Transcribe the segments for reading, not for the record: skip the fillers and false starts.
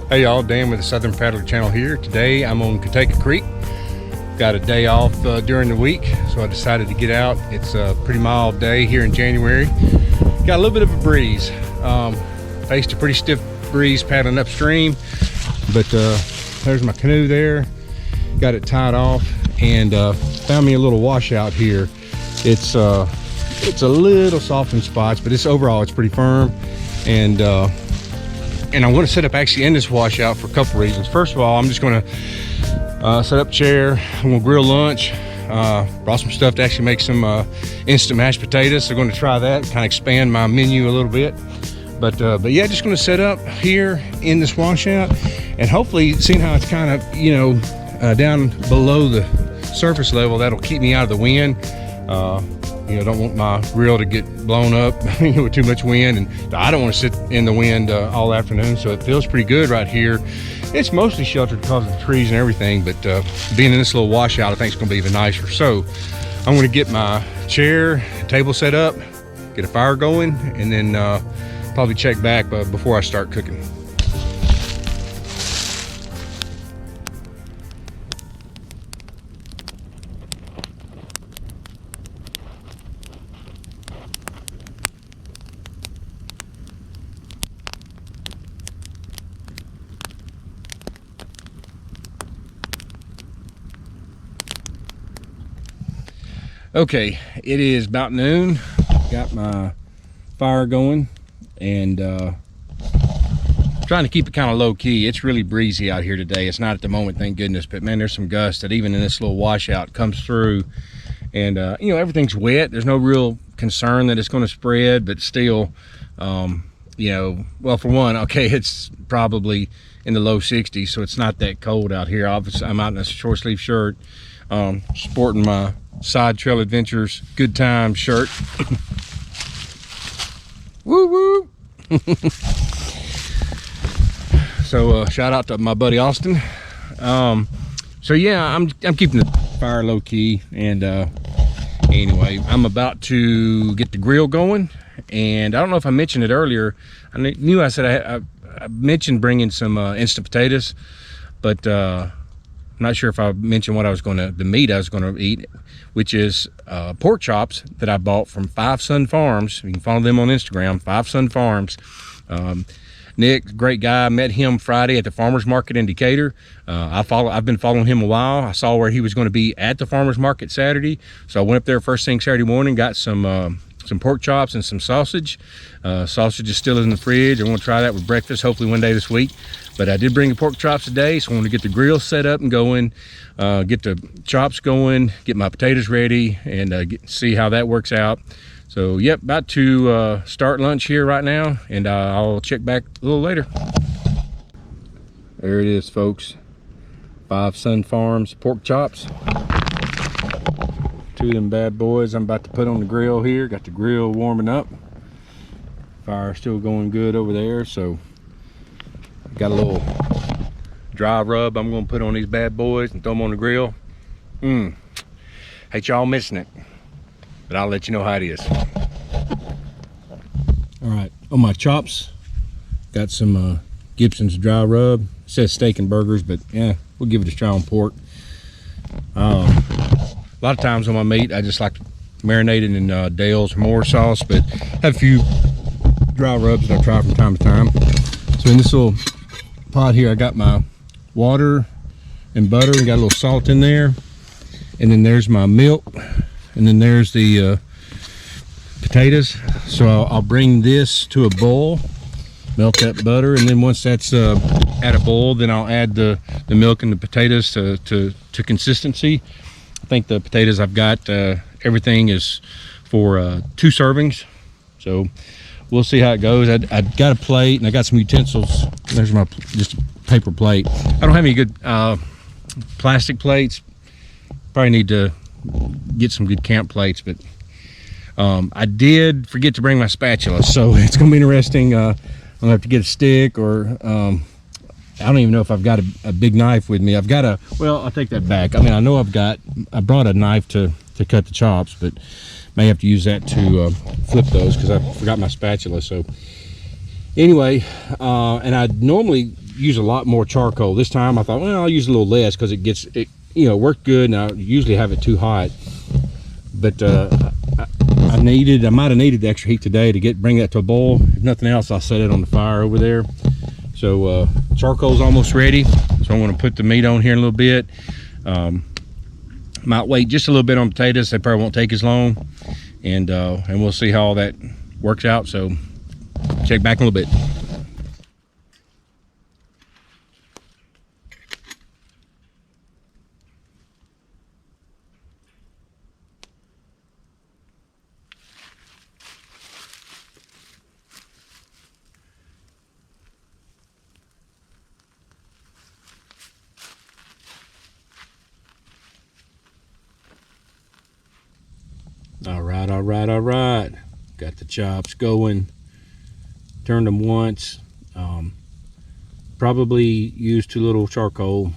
Hey y'all, Dan with the Southern Paddler Channel here. Today I'm on Cotaco Creek. Got a day off during the week, so I decided to get out. It's a pretty mild day here in January. Got a little bit of a breeze. Faced a pretty stiff breeze paddling upstream, but there's my canoe there. Got it tied off and found me a little washout here. It's a little soft in spots, but overall it's pretty firm. And I'm going to set up actually in this washout for a couple reasons. First of all, I'm just going to set up a chair. I'm going to grill lunch. Brought some stuff to actually make some instant mashed potatoes. So I'm going to try that, kind of expand my menu a little bit. But yeah, just going to set up here in this washout, and hopefully, seeing how it's kind of, you know, down below the surface level, that'll keep me out of the wind. You know, don't want my grill to get blown up with too much wind, and I don't want to sit in the wind all afternoon. So it feels pretty good right here. It's mostly sheltered because of the trees and everything, but being in this little washout, I think it's going to be even nicer. So I'm going to get my chair, table set up, get a fire going, and then probably check back before I start cooking. Okay, it is about noon. Got my fire going and trying to keep it kind of low key. It's really breezy out here today. It's not at the moment, thank goodness, but man, there's some gusts that even in this little washout comes through. And you know, everything's wet. There's no real concern that it's going to spread, but still, you know, well, for one, okay, it's probably in the low 60s, so it's not that cold out here. Obviously, I'm out in a short sleeve shirt, sporting my Side Trail Adventures Good Time shirt. Woo woo. So shout out to my buddy Austin. So yeah, I'm keeping the fire low key, and anyway, I'm about to get the grill going. And I don't know if I mentioned it earlier. I knew I said I mentioned bringing some instant potatoes, but I'm not sure if I mentioned what the meat I was going to eat, which is pork chops that I bought from Five Sun Farms. You can follow them on Instagram, Five Sun Farms. Nick, great guy. I met him Friday at the farmer's market in Decatur. I've been following him a while. I saw where he was going to be at the farmer's market Saturday, so I went up there first thing Saturday morning, got some pork chops and some sausage. Sausage is still in the fridge. I want to try that with breakfast, hopefully one day this week. But I did bring the pork chops today, so I want to get the grill set up and going, get the chops going, get my potatoes ready, and see how that works out. So yep, about to start lunch here right now, and I'll check back a little later. There it is, folks. Five Sun Farms pork chops. Two of them bad boys I'm about to put on the grill here. Got the grill warming up. Fire still going good over there, so got a little dry rub I'm gonna put on these bad boys and throw them on the grill. Hate y'all missing it, but I'll let you know how it is. All right, on my chops, got some Gibson's dry rub. It says steak and burgers, but yeah, we'll give it a try on pork. A lot of times on my meat, I just like to marinate it in Dale's or more sauce, but have a few dry rubs that I try from time to time. So in this little pot here, I got my water and butter, and got a little salt in there, and then there's my milk, and then there's the potatoes. So I'll bring this to a boil, melt that butter, and then once that's at a boil, then I'll add the milk and the potatoes to consistency. I think the potatoes I've got, everything is for 2 servings, so we'll see how it goes. I got a plate and I got some utensils. There's my just a paper plate. I don't have any good plastic plates. Probably need to get some good camp plates, but I did forget to bring my spatula, so it's gonna be interesting. I'm gonna have to get a stick, or I don't even know if I've got a big knife with me. Well, I'll take that back. I mean, I brought a knife to cut the chops, but may have to use that to flip those because I forgot my spatula. So anyway, and I normally use a lot more charcoal. This time I thought, well, I'll use a little less because it you know, worked good, and I usually have it too hot. But I might have needed the extra heat today to bring that to a boil. If nothing else, I'll set it on the fire over there. So charcoal's almost ready. So I'm going to put the meat on here in a little bit. Might wait just a little bit on potatoes. They probably won't take as long, and we'll see how all that works out. So check back in a little bit. All right. Got the chops going. Turned them once. Probably used too little charcoal.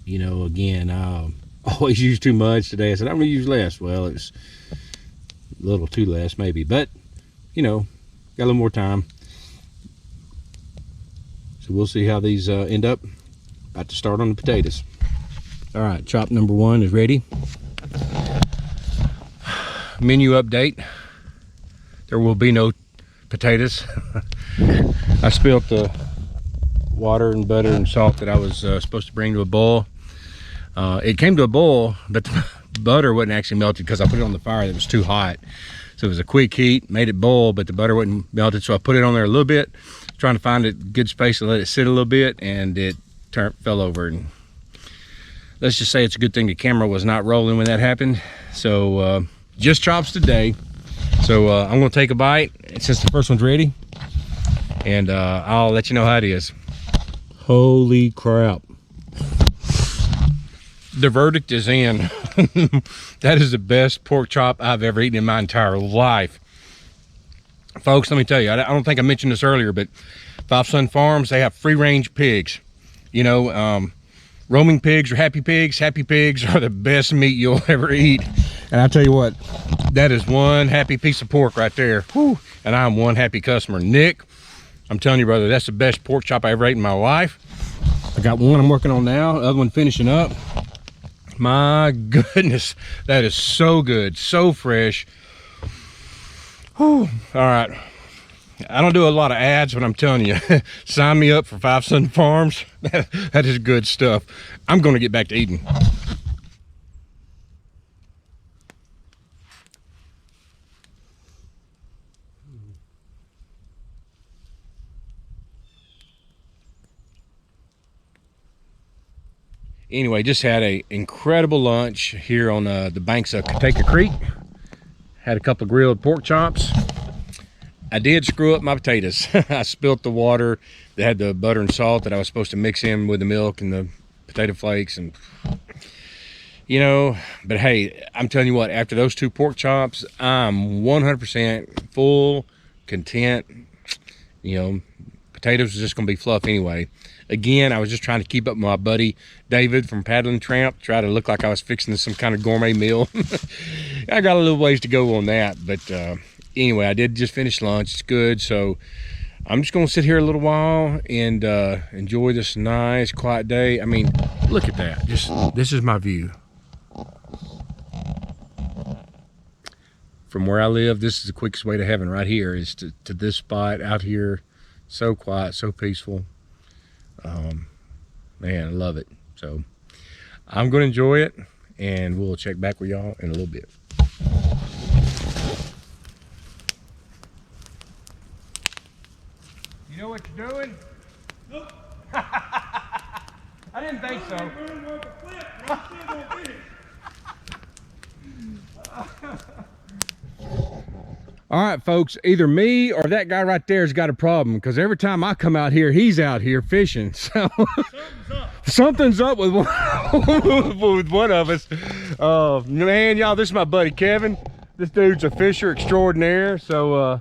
You know, again, I always use too much. Today I said I'm gonna use less. Well, it's a little too less maybe, but you know, got a little more time. So we'll see how these end up. About to start on the potatoes. All right, chop number 1 is ready. Menu update. There will be no potatoes. I spilled the water and butter and salt that I was supposed to bring to a boil. It came to a boil, but the butter wasn't actually melted because I put it on the fire. It was too hot. So it was a quick heat, made it boil, but the butter wasn't melted. So I put it on there a little bit, trying to find a good space to let it sit a little bit, and it fell over. And let's just say it's a good thing the camera was not rolling when that happened. So just chops today. So I'm gonna take a bite since the first one's ready, and I'll let you know how it is. Holy crap. The verdict is in. That is the best pork chop I've ever eaten in my entire life. Folks, let me tell you, I don't think I mentioned this earlier, but Five Sun Farms, they have free range pigs. You know, roaming pigs are happy pigs. Happy pigs are the best meat you'll ever eat. And I tell you what, that is one happy piece of pork right there. Whew. And I'm one happy customer. Nick, I'm telling you, brother, that's the best pork chop I ever ate in my life. I got one I'm working on now, the other one finishing up. My goodness, that is so good, so fresh. Whew. All right, I don't do a lot of ads, but I'm telling you, sign me up for Five Sun Farms. That is good stuff. I'm gonna get back to eating. Anyway, just had a incredible lunch here on the banks of Cotaco Creek. Had a couple of grilled pork chops. I did screw up my potatoes. I spilt the water that had the butter and salt that I was supposed to mix in with the milk and the potato flakes, and you know, but hey, I'm telling you what, after those 2 pork chops, I'm 100% full, content. You know, potatoes is just gonna be fluff anyway. Again, I was just trying to keep up with my buddy David from Paddling Tramp, try to look like I was fixing some kind of gourmet meal. I got a little ways to go on that, but anyway, I did just finish lunch. It's good, so I'm just gonna sit here a little while and enjoy this nice quiet day. I mean, look at that. Just this is my view. From where I live, this is the quickest way to heaven right here, is to this spot out here. So quiet, so peaceful. Man, I love it. So I'm gonna enjoy it, and we'll check back with y'all in a little bit. You know what you're doing? Nope. I didn't think so. All right, folks, either me or that guy right there has got a problem, because every time I come out here, he's out here fishing. So something's up with one of us. Man, y'all, this is my buddy Kevin. This dude's a fisher extraordinaire. So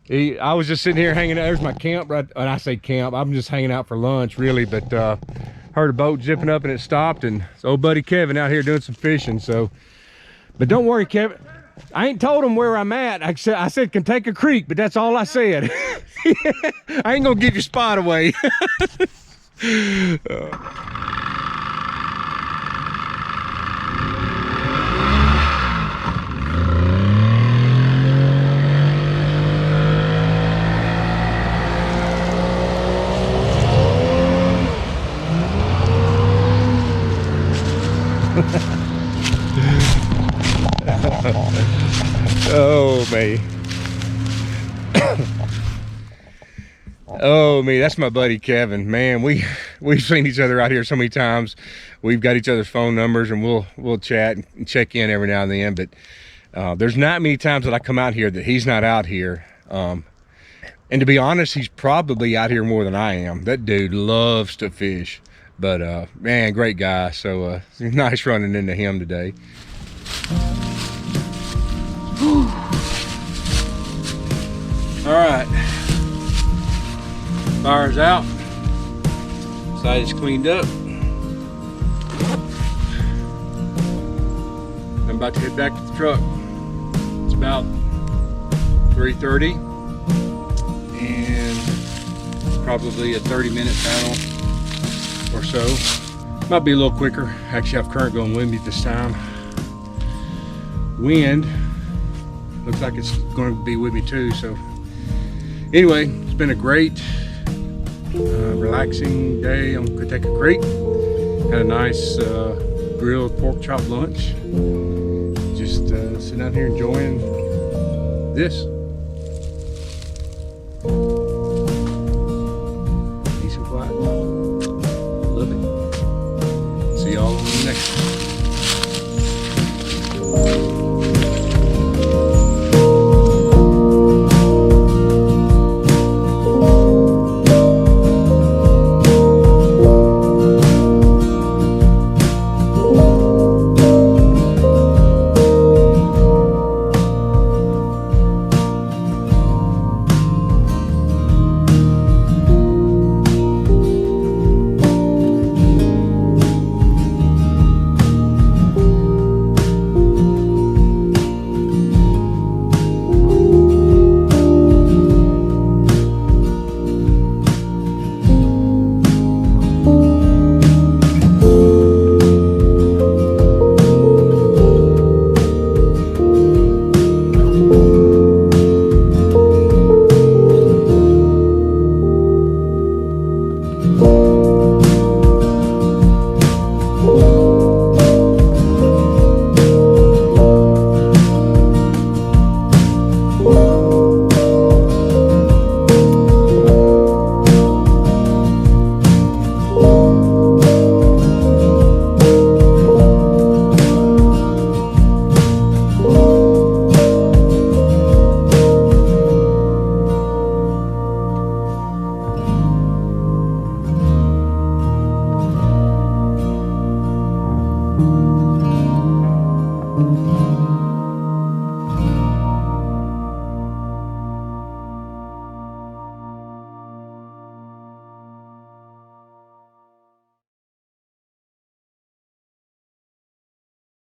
I was just sitting here hanging out. There's my camp, right? And I say camp, I'm just hanging out for lunch, really. But heard a boat zipping up and it stopped, and it's old buddy Kevin out here doing some fishing. So, but don't worry, Kevin. I ain't told him where I'm at. I said Cotaco Creek, but that's all I said. I ain't gonna give your spot away. Oh me. Oh me, that's my buddy Kevin. Man, we've seen each other out here so many times. We've got each other's phone numbers, and we'll chat and check in every now and then. But there's not many times that I come out here that he's not out here. And to be honest, he's probably out here more than I am. That dude loves to fish. But man, great guy. So nice running into him today. All right, fire's out, side is cleaned up. I'm about to head back to the truck. It's about 3:30 and probably a 30-minute paddle or so. Might be a little quicker. Actually, I have current going with me this time. Wind looks like it's going to be with me too. So anyway, it's been a great relaxing day on Cotaco Creek. Had a nice grilled pork chop lunch. Just sitting out here enjoying this. Peace and quiet. Love it. See y'all on the next one.